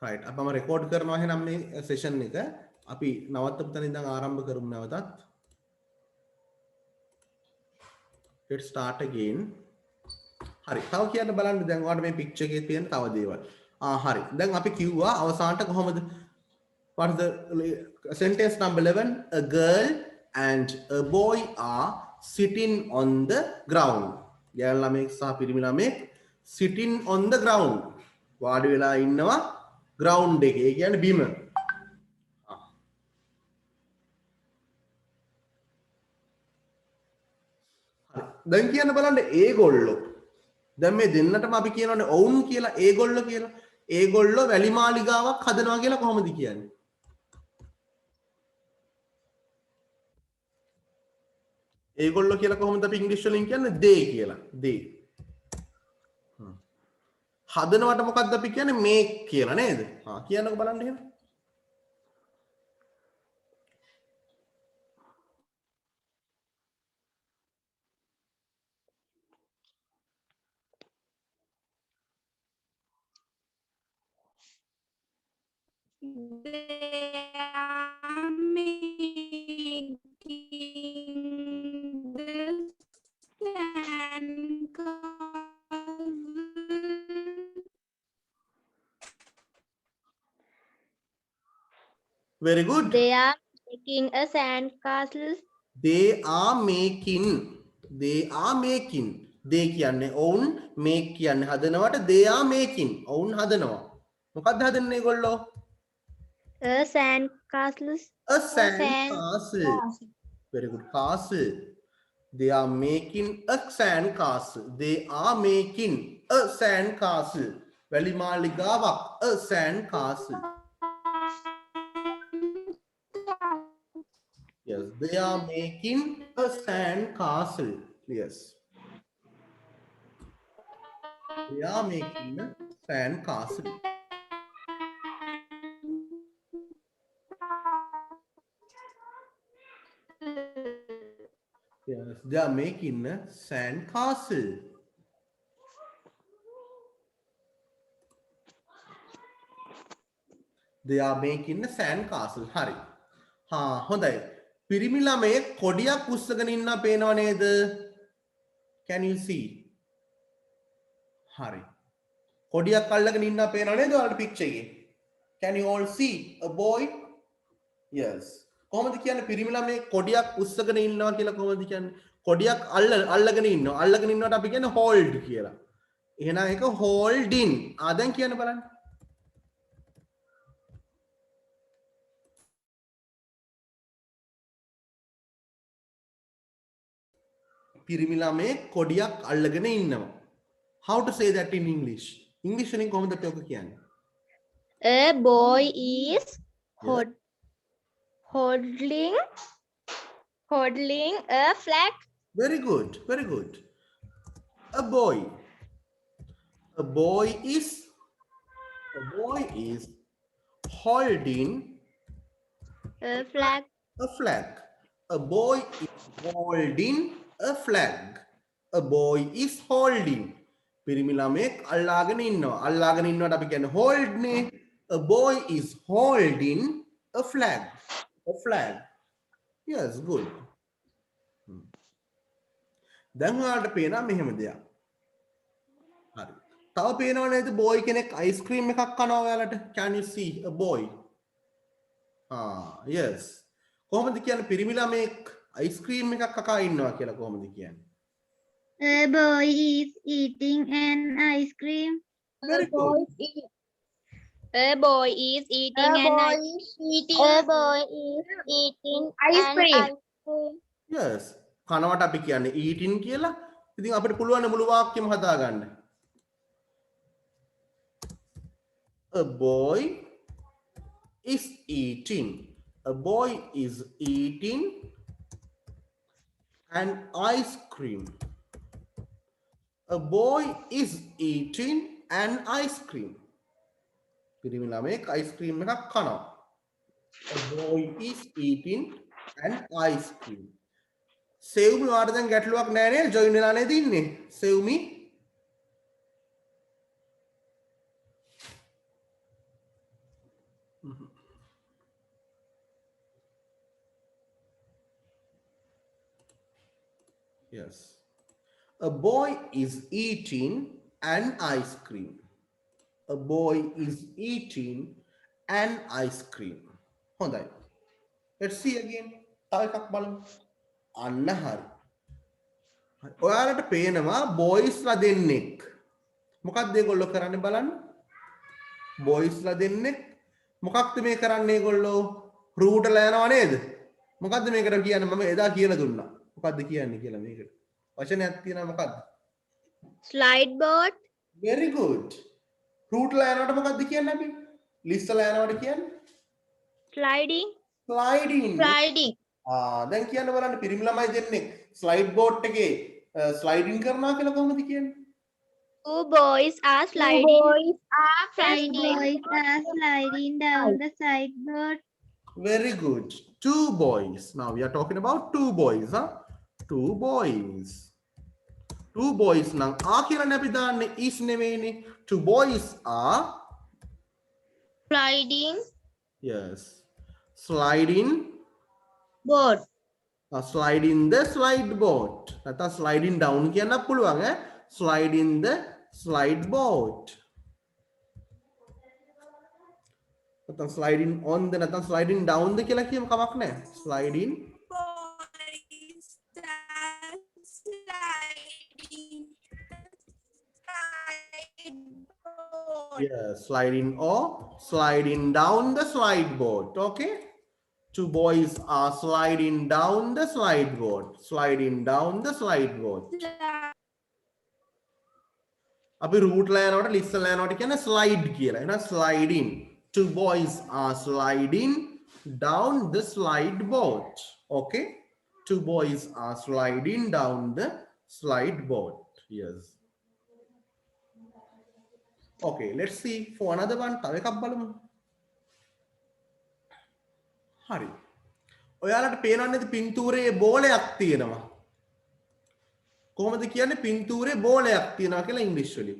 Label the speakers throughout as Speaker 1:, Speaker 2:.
Speaker 1: right අපි මම record කරනවා එහෙනම් මේ සෙෂන් එක අපි නවත්තපු තැන ඉඳන් ආරම්භ කරමු නැවතත් let's start again හරි තව කියන්න බලන්න දැන් ඔයාලට මේ පික්චර් එකේ තියෙන තව දේවල් හරි දැන් අපි කිව්වා අවසානට කොහොමද what is the sentence number 11 a girl and a boy are sitting on the ground ගෑනු ළමෙක් සහ පිරිමි ළමෙක් sitting on the ground වාඩි වෙලා ඉන්නවා ground එකේ ඒ කියන්නේ බිම දැන් කියන්න බලන්න ඒගොල්ලෝ දැන් මේ දෙන්නටම අපි කියනවානේ ඔවුන් කියලා ඒගොල්ලෝ කියලා ඒගොල්ලෝ වැලි මාලිගාවක් හදනවා කියලා කොහොමද කියන්නේ ඒගොල්ලෝ කියලා කොහොමද අපි ඉංග්‍රීසි වලින් කියන්නේ they කියලා they හදනවට මොකක්ද අපි කියන්නේ make කියලා නේද කියන්නකෝ බලන්න එහෙනම්
Speaker 2: They are making the sandcastle.
Speaker 1: very good
Speaker 3: They are making a sandcastle.
Speaker 1: they are making they කියන්නේ ඔවුන් make කියන්නේ හදනවට they are making ඔවුන් හදනවා මොකක්ද හදන්නේ ඒගොල්ලෝ
Speaker 3: A sandcastle.
Speaker 1: a sand castle very good castle they are making a sand castle they are making a sand castle වැලි මාලිගාවක් a sand castle yes they are making a sand castle yes they are making a sand castle yes they are making a sand castle they are making a sand castle hari හොඳයි පිරිමි ළමයේ කොඩියක් උස්සගෙන ඉන්නා පේනව නේද can you see hari කොඩියක් අල්ලගෙන ඉන්නා පේනව නේද ඔයාලට picture එකේ can you all see a boy yes කොහොමද කියන්නේ පිරිමි ළමයේ කොඩියක් උස්සගෙන ඉන්නවා කියලා කොහොමද කියන්නේ කොඩියක් අල්ලගෙන ඉන්නවට අපි කියන්නේ hold කියලා එහෙනම් ඒක holding දැන් කියන්න බලන්න පිරිමි ළමයේ කොඩියක් අල්ලගෙන ඉන්නවා how to say that in english english වලින් කොහොමද අපි ඔක කියන්නේ
Speaker 3: A boy is holding a flag.
Speaker 1: very good a boy is holding
Speaker 3: A flag.
Speaker 1: a flag a boy is holding a flag a boy is holding පිරිමි ළමෙක් අල්ලාගෙන ඉන්නවට අපි කියන්නේ hold නේ a boy is holding a flag yes good දැන් ඔයාලට පේනවා මෙහෙම දෙයක් හරි තව පේනව නේද boy කෙනෙක් අයිස්ක්‍රීම් එකක් කනවා ඔයාලට can you see a boy yes කොහොමද කියන්නේ පිරිමි ළමෙක් අයිස්ක්‍රීම් එකක් කකා ඉන්නවා කියලා කොහොමද කියන්නේ
Speaker 2: A boy is eating an ice cream.
Speaker 1: very good
Speaker 3: A boy is eating
Speaker 2: A boy is eating ice cream.
Speaker 1: yes කනවට අපි කියන්නේ eating කියලා ඉතින් අපිට පුළුවන් මුළු වාක්‍යෙම හදාගන්න a boy is eating an ice cream a boy is eating an ice cream පිරිමි ළමෙක් අයිස්ක්‍රීම් එකක් කනවා a boy is eating an ice cream සෙව්මි වාට දැන් ගැටලුවක් නැහැ නේද ජොයින් වෙලා නේද ඉන්නේ සෙව්මි Yes. A boy is eating an ice cream. A boy is eating an ice cream. හොඳයි. Let's see again. තව එකක් බලමු. අන්න හරි. ඔයාලට පේනවා බොයිස්ලා දෙන්නෙක්. මොකක්ද ඒගොල්ලෝ කරන්නේ බලන්න. බොයිස්ලා දෙන්නෙක් මොකක්ද මේ කරන්නේ ඒගොල්ලෝ රූටලා යනවා නේද? මොකක්ද මේකට කියන්නේ මම එදා කියලා දුන්නා. මොකක්ද කියන්නේ කියලා මේකට. වචනයක් තියෙනවා මොකක්ද?
Speaker 3: Slide board.
Speaker 1: Very good. රූටලා යනකොට මොකක්ද කියන්නේ අපි? ලිස්සලා යනකොට කියන්නේ?
Speaker 3: Sliding.
Speaker 1: sliding.
Speaker 3: Sliding.
Speaker 1: දැන් කියන්න බලන්න පිරිමි ළමයි දෙන්නෙක් ස්ලයිඩ් බෝඩ් එකේ ස්ලයිඩින් කරනවා කියලා කොහොමද කියන්නේ?
Speaker 3: Two boys are sliding.
Speaker 2: Boys are sliding down the sideboard.
Speaker 1: Very good. Two boys. Now we are talking about two boys, huh? Two boys. Two boys නම් ආ කියලා අපි දාන්නේ is නෙවෙයිනේ. Two boys are
Speaker 3: Sliding
Speaker 1: yes. Sliding
Speaker 3: board.
Speaker 1: sliding the slide board. නැත්නම් sliding down කියන්නත් පුළුවන් ඈ. Sliding the slide board. නැත්නම් sliding on the නැත්නම් sliding down the කියලා කියමු කමක් නැහැ. Sliding
Speaker 4: Boys are sliding sideboard.
Speaker 1: yeah, sliding or sliding down the slide board. Okay. Two boys are sliding down the slide board. Sliding down the slide board. අපි route ලා යනකොට ලිස්සලා යනකොට කියන්නේ slide කියලා. එහෙනම් sliding. Two boys are sliding down the slide board. Okay. Two boys are sliding down the slide board. Yes. Okay, let's see for another one. තව එකක් බලමු. හරි. ඔයාලට පේනවද නේද පින්තූරයේ බෝලයක් තියෙනවා? කොහොමද කියන්නේ පින්තූරේ බෝලයක් තියෙනවා කියලා ඉංග්‍රීසි වලින්?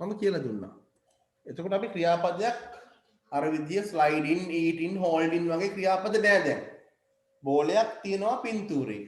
Speaker 1: මම කියලා දුන්නා. එතකොට අපි ක්‍රියාපදයක් අර විදිය sliding, eating, holding වගේ ක්‍රියාපද නෑ දැන්. බෝලයක් තියෙනවා පින්තූරේ.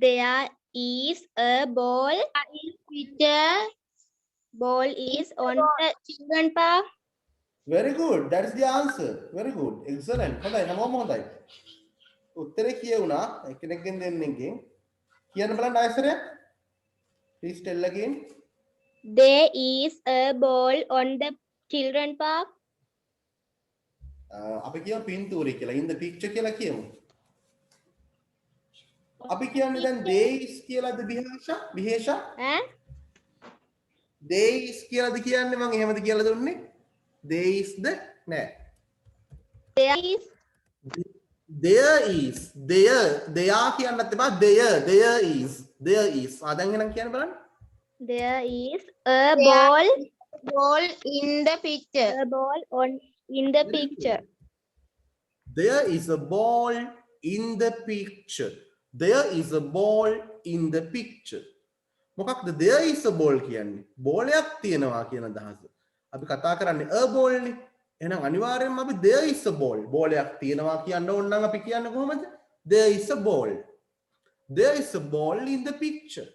Speaker 3: There is a ball. Picture. Ball is on the children park.
Speaker 1: Very good. That is the answer. Very good. Excellent. හොඳයි හැමෝම හොඳයි. උත්තරේ කියුණා එකිනෙකෙන් දෙන්නෙක්ගෙන්. කියන්න බලන්න ආයසරයක්. Please tell again.
Speaker 3: There is a ball on the children park.
Speaker 1: අපි කියමු පින්තූරේ කියලා. In the picture කියලා කියමු. අපි කියන්නේ දැන් there is කියලාද විශේෂ?
Speaker 3: Eh?
Speaker 1: there is කියලාද කියන්නේ මම එහෙමද කියලා දුන්නේ? there is ද නෑ.
Speaker 3: There is.
Speaker 1: there කියන්නත් එපා there is දැන් එහෙනම් කියන්න බලන්න.
Speaker 3: There is a ball. Ball in the picture. A ball on in the picture.
Speaker 1: There is a ball in the picture. There is a ball in the picture. මොකක්ද there is a ball කියන්නේ? බෝලයක් තියෙනවා කියන අදහස. අපි කතා කරන්නේ a ball නේ. එහෙනම් අනිවාර්යයෙන්ම අපි there is a ball. බෝලයක් තියෙනවා කියන්න ඕන නම් අපි කියන්නේ කොහොමද? There is a ball. There is a ball in the picture.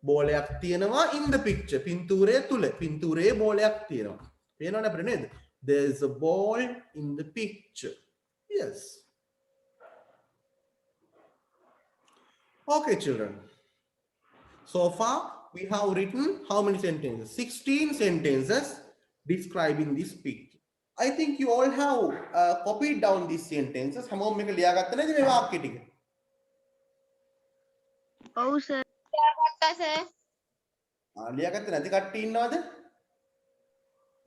Speaker 1: බෝලයක් තියෙනවා in the picture. පින්තූරය තුල. පින්තූරයේ බෝලයක් තියෙනවා. පේනවද අපිට නේද? There is a ball in the picture. Yes. Okay, children. So far, we have written how many sentences? 16 sentences describing this picture. I think you all have copied down these sentences. හැමෝම මේක ලියාගත්ත නේද මේ වාක්‍ය ටික?
Speaker 2: Oh, sir.
Speaker 3: Sir.
Speaker 1: ලියාගත්තේ නැති කට්ටිය ඉන්නවද?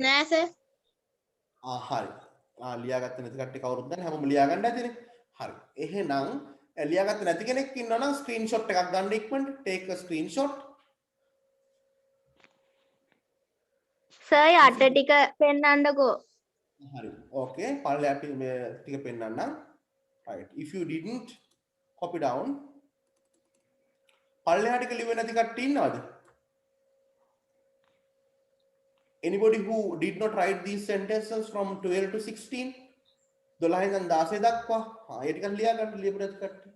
Speaker 3: Nah, sir.
Speaker 1: හරි. ලියාගත්තේ නැති කට්ටිය කවුරුත් නැහැ. හැමෝම ලියාගන්න ඇතිනේ. හරි. එහෙනම් ලියාගත්තේ නැති කෙනෙක් ඉන්නවා නම් ස්ක්‍රීන්ෂොට් එකක් ගන්න ඉක්මනට. Take a screenshot.
Speaker 3: Sir, යට ටික පෙන්නන්නකෝ.
Speaker 1: හරි. Okay. පල්ලෙහාට මේ ටික පෙන්නන්නම්. right. If you didn't copy down, පල්ලෙහාට ලියුවේ නැති කට්ටිය ඉන්නවද? Anybody who did not write these sentences from 12 to 16? 12 ඉඳන් 16 දක්වා. ඒ ටික ලියා ගන්න ලියපු නැති කට්ටිය.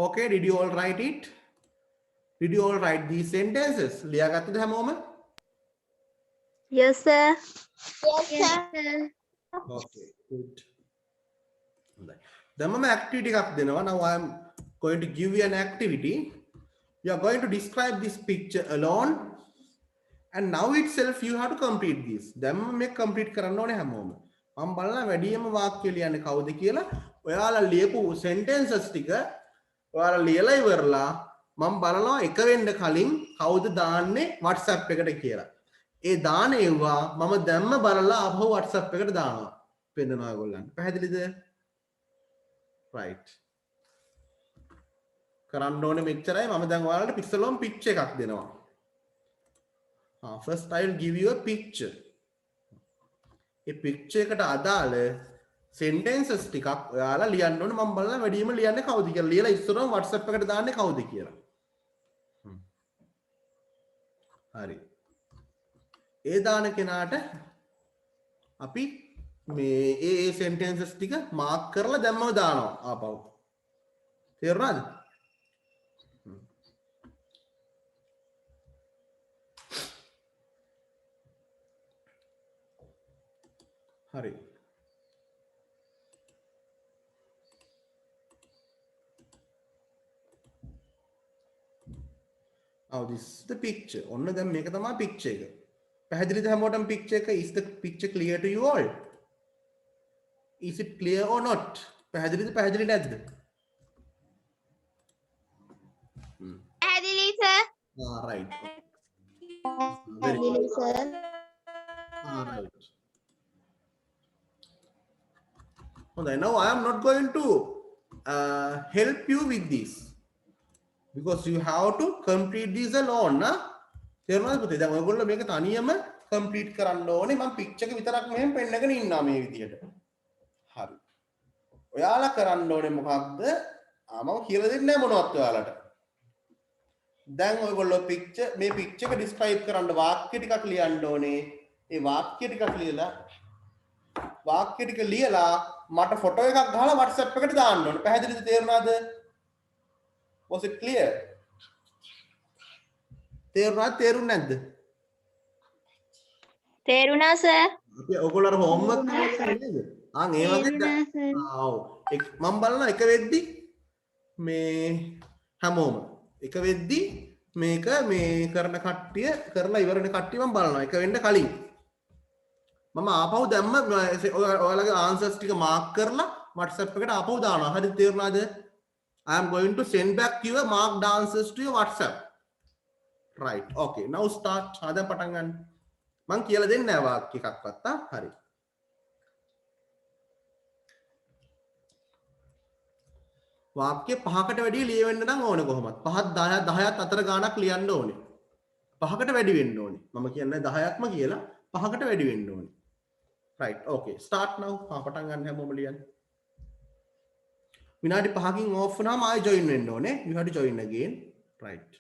Speaker 1: Okay, did you all write it? Did you all write these sentences? ලියාගත්තද හැමෝම?
Speaker 3: Yes, sir.
Speaker 2: Yes, sir.
Speaker 1: Okay, good. දැන් මම activity එකක් දෙනවා. Now I am going to give you an activity. You are going to describe this picture alone, and now itself you have to complete this. දැන් මම මේක complete කරන්න ඕනේ හැමෝම. මම බලනවා වැඩිම වාක්‍ය ලියන්නේ කවුද කියලා. ඔයාලා ලියපු sentences ටික ඔයාලා ලියලා ඉවරලා මම බලනවා එක වෙන්න කලින් කවුද දාන්නේ WhatsApp එකට කියලා. ඒ දාන ඒවා මම දැම්ම බලලා ආපහු WhatsApp එකට දානවා. පෙන්නනවා ඔයගොල්ලන්ට. පැහැදිලිද? right. කරන්න ඕනේ මෙච්චරයි. මම දැන් ඔයාලට pixel on picture එකක් දෙනවා. First I will give you a picture. A picture එකට අදාළ sentences ටිකක් ඔයාලා ලියන්න ඕනේ. මම බලලා වැඩිම ලියන්නේ කවුද කියලා. ලියලා ඉස්සරහම WhatsApp එකට දාන්නේ කවුද කියලා. හරි. ඒ දාන කෙනාට අපි මේ ඒ sentences ටික මාක් කරලා දැම්මම දානවා ආපහු. තේරුණාද? හරි. Now this is the picture. ඔන්න දැන් මේක තමයි picture එක. පැහැදිලිද හැමෝටම picture එක? Is the picture clear to you all? Is it clear or not? පැහැදිලිද පැහැදිලි නැද්ද?
Speaker 3: පැහැදිලි, sir.
Speaker 1: Right.
Speaker 3: පැහැදිලි, sir.
Speaker 1: Right. Okay, now I am not going to help you with this because you have to complete this alone. Na? තේරුණාද පුතේ? දැන් ඔයගොල්ලෝ මේක තනියම complete කරන්න ඕනේ. මම picture එක විතරක් මෙහෙම පෙන්නගෙන ඉන්නවා මේ විදියට. හරි. ඔයාලා කරන්න ඕනේ මොකක්ද? මම කියලා දෙන්නේ නැහැ මොනවත් ඔයාලට. දැන් ඔයගොල්ලෝ මේ picture එක describe කරන්න වාක්‍ය ටිකක් ලියන්න ඕනේ. ඒ වාක්‍ය ටිකක් ලියලා මට ෆොටෝ එකක් ගහලා WhatsApp එකට දාන්න ඕනේ. පැහැදිලිද? තේරුණාද? Was it clear? තේරුණාද? තේරුන්නේ නැද්ද?
Speaker 3: තේරුණා, sir.
Speaker 1: අපි ඔයගොල්ලෝ homework කරලා නේද? ආන් ඒ වගේ ආව් මම බලනවා එක වෙද්දි මේ හැමෝම එක වෙද්දි මේක මේ කරන කට්ටිය කරලා ඉවරන කට්ටිය මම බලනවා එක වෙන්න කලින් මම ආපහු දැම්ම ඔයාලගේ answers ටික mark කරලා WhatsApp එකට ආපහු දානවා. හරිද? තේරුණාද? I am going to send back your marked answers to your WhatsApp. Right. Okay. Now start. ආදැන් පටන් ගන්න. මම කියලා දෙන්නේ නැහැ වාක්‍ය එකක්වත්. හරි. වාක්‍ය 5කට වැඩි ලියවෙන්න නම් ඕනේ කොහොමද? 5ක් 10ක් 10ක් අතර ගාණක් ලියන්න ඕනේ. 5කට වැඩි වෙන්න ඕනේ. මම කියන්නේ 10ක්ම කියලා 5කට වැඩි වෙන්න ඕනේ. Right. Okay. Start now. පටන් ගන්න හැමෝම ලියන්න. විනාඩි 5කින් off වුණාම ආයෙ join වෙන්න ඕනේ. You have to join again. Right.